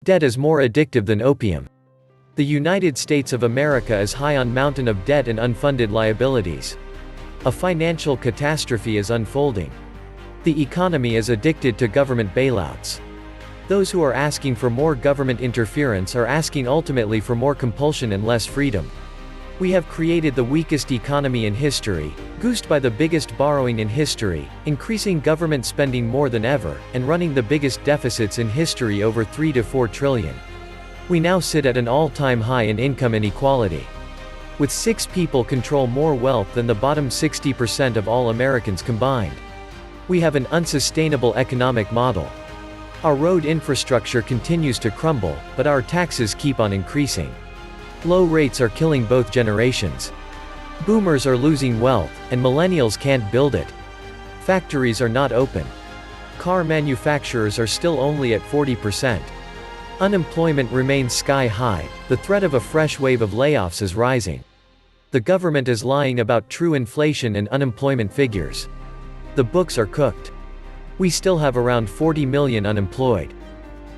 Debt is more addictive than opium. The United States of America is high on mountain of debt and unfunded liabilities. A financial catastrophe is unfolding. The economy is addicted to government bailouts. Those who are asking for more government interference are asking ultimately for more compulsion and less freedom. We have created the weakest economy in history, goosed by the biggest borrowing in history, increasing government spending more than ever, and running the biggest deficits in history over 3 to 4 trillion. We now sit at an all-time high in income inequality. With 6 people control more wealth than the bottom 60% of all Americans combined. We have an unsustainable economic model. Our road infrastructure continues to crumble, but our taxes keep on increasing. Low rates are killing both generations. Boomers are losing wealth, and millennials can't build it. Factories are not open. Car manufacturers are still only at 40%. Unemployment remains sky high, the threat of a fresh wave of layoffs is rising. The government is lying about true inflation and unemployment figures. The books are cooked. We still have around 40 million unemployed.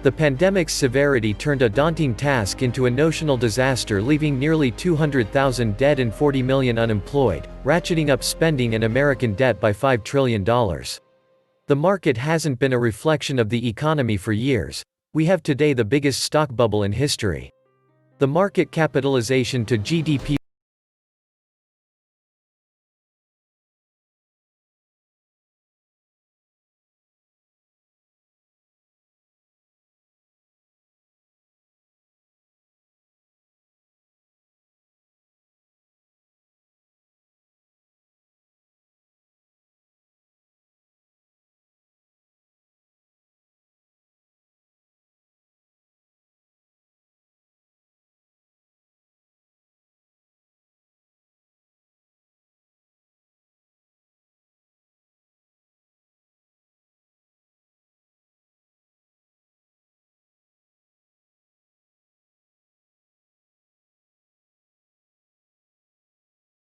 The pandemic's severity turned a daunting task into a notional disaster, leaving nearly 200,000 dead and 40 million unemployed, ratcheting up spending and American debt by $5 trillion. The market hasn't been a reflection of the economy for years. We have today the biggest stock bubble in history. The market capitalization to GDP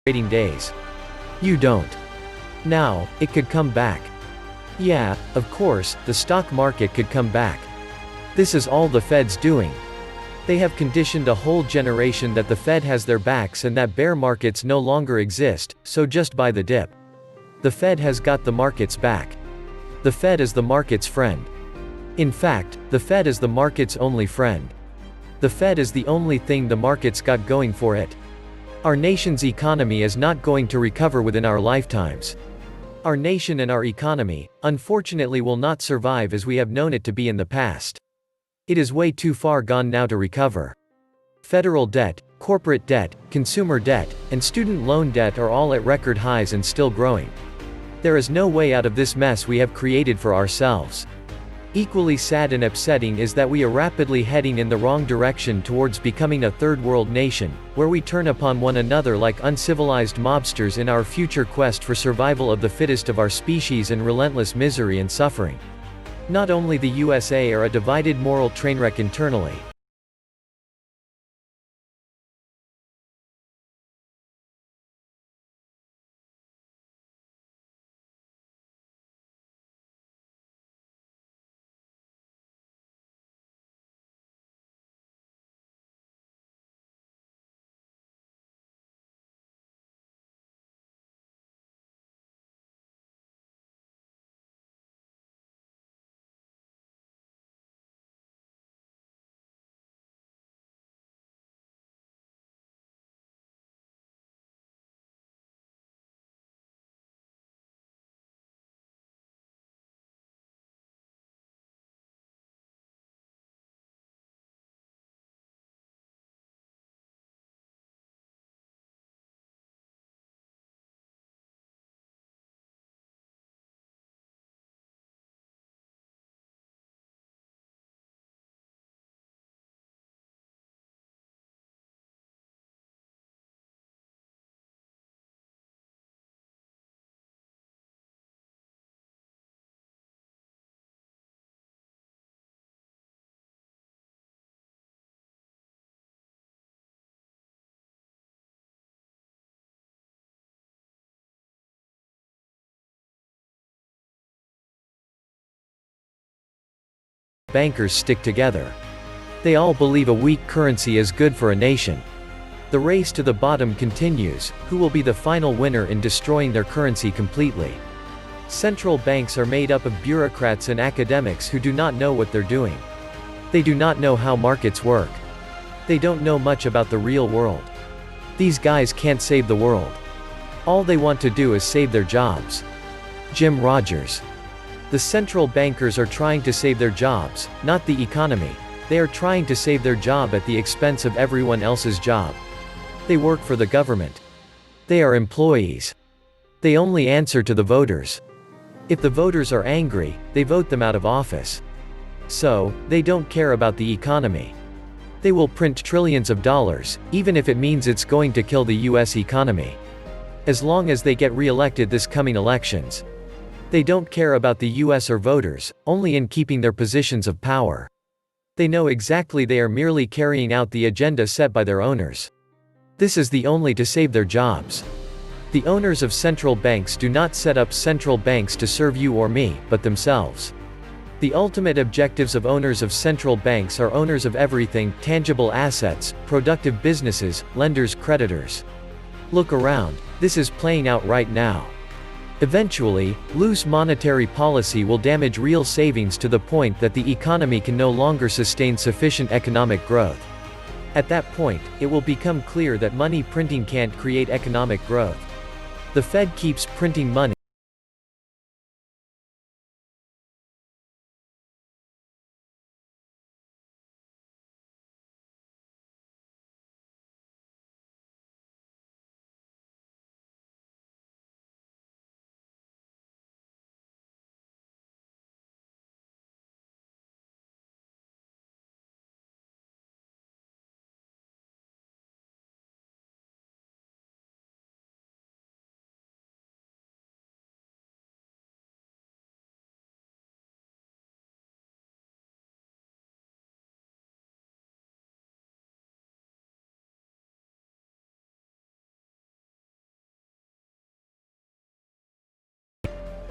trading days. You don't. Now, it could come back. Yeah, of course, the stock market could come back. This is all the Fed's doing. They have conditioned a whole generation that the Fed has their backs and that bear markets no longer exist, so just buy the dip. The Fed has got the markets back. The Fed is the market's friend. In fact, the Fed is the market's only friend. The Fed is the only thing the market's got going for it. Our nation's economy is not going to recover within our lifetimes. Our nation and our economy, unfortunately, will not survive as we have known it to be in the past. It is way too far gone now to recover. Federal debt, corporate debt, consumer debt, and student loan debt are all at record highs and still growing. There is no way out of this mess we have created for ourselves. Equally sad and upsetting is that we are rapidly heading in the wrong direction towards becoming a third world nation, where we turn upon one another like uncivilized mobsters in our future quest for survival of the fittest of our species and relentless misery and suffering. Not only the USA are a divided moral trainwreck internally. Bankers stick together. They all believe a weak currency is good for a nation. The race to the bottom continues. Who will be the final winner in destroying their currency completely? Central banks are made up of bureaucrats and academics who do not know what they're doing. They do not know how markets work. They don't know much about the real world. These guys can't save the world. All they want to do is save their jobs. Jim Rogers. The central bankers are trying to save their jobs, not the economy. They are trying to save their job at the expense of everyone else's job. They work for the government. They are employees. They only answer to the voters. If the voters are angry, they vote them out of office. So, they don't care about the economy. They will print trillions of dollars, even if it means it's going to kill the US economy. As long as they get re-elected this coming elections. They don't care about the US or voters, only in keeping their positions of power. They know exactly they are merely carrying out the agenda set by their owners. This is the only to save their jobs. The owners of central banks do not set up central banks to serve you or me, but themselves. The ultimate objectives of owners of central banks are owners of everything: tangible assets, productive businesses, lenders, creditors. Look around, this is playing out right now. Eventually, loose monetary policy will damage real savings to the point that the economy can no longer sustain sufficient economic growth. At that point, it will become clear that money printing can't create economic growth. The Fed keeps printing money.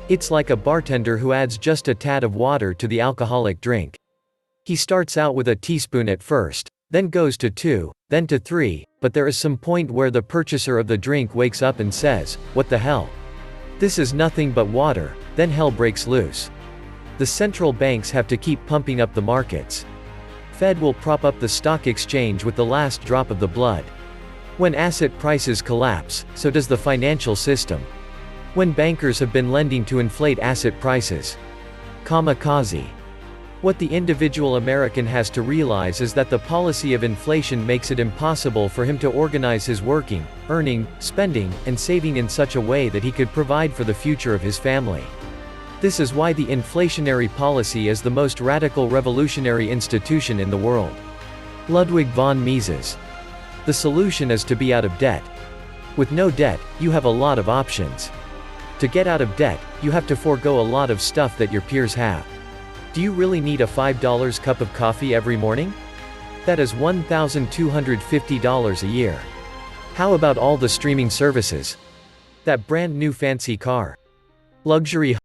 It's like a bartender who adds just a tad of water to the alcoholic drink. He starts out with a teaspoon at first, then goes to 2, then to 3, but there is some point where the purchaser of the drink wakes up and says, "What the hell? This is nothing but water," then hell breaks loose. The central banks have to keep pumping up the markets. Fed will prop up the stock exchange with the last drop of the blood. When asset prices collapse, so does the financial system. When bankers have been lending to inflate asset prices. Kamikaze. What the individual American has to realize is that the policy of inflation makes it impossible for him to organize his working, earning, spending, and saving in such a way that he could provide for the future of his family. This is why the inflationary policy is the most radical revolutionary institution in the world. Ludwig von Mises. The solution is to be out of debt. With no debt, you have a lot of options. To get out of debt, you have to forego a lot of stuff that your peers have. Do you really need a $5 cup of coffee every morning? That is $1,250 a year. How about all the streaming services? That brand new fancy car? Luxury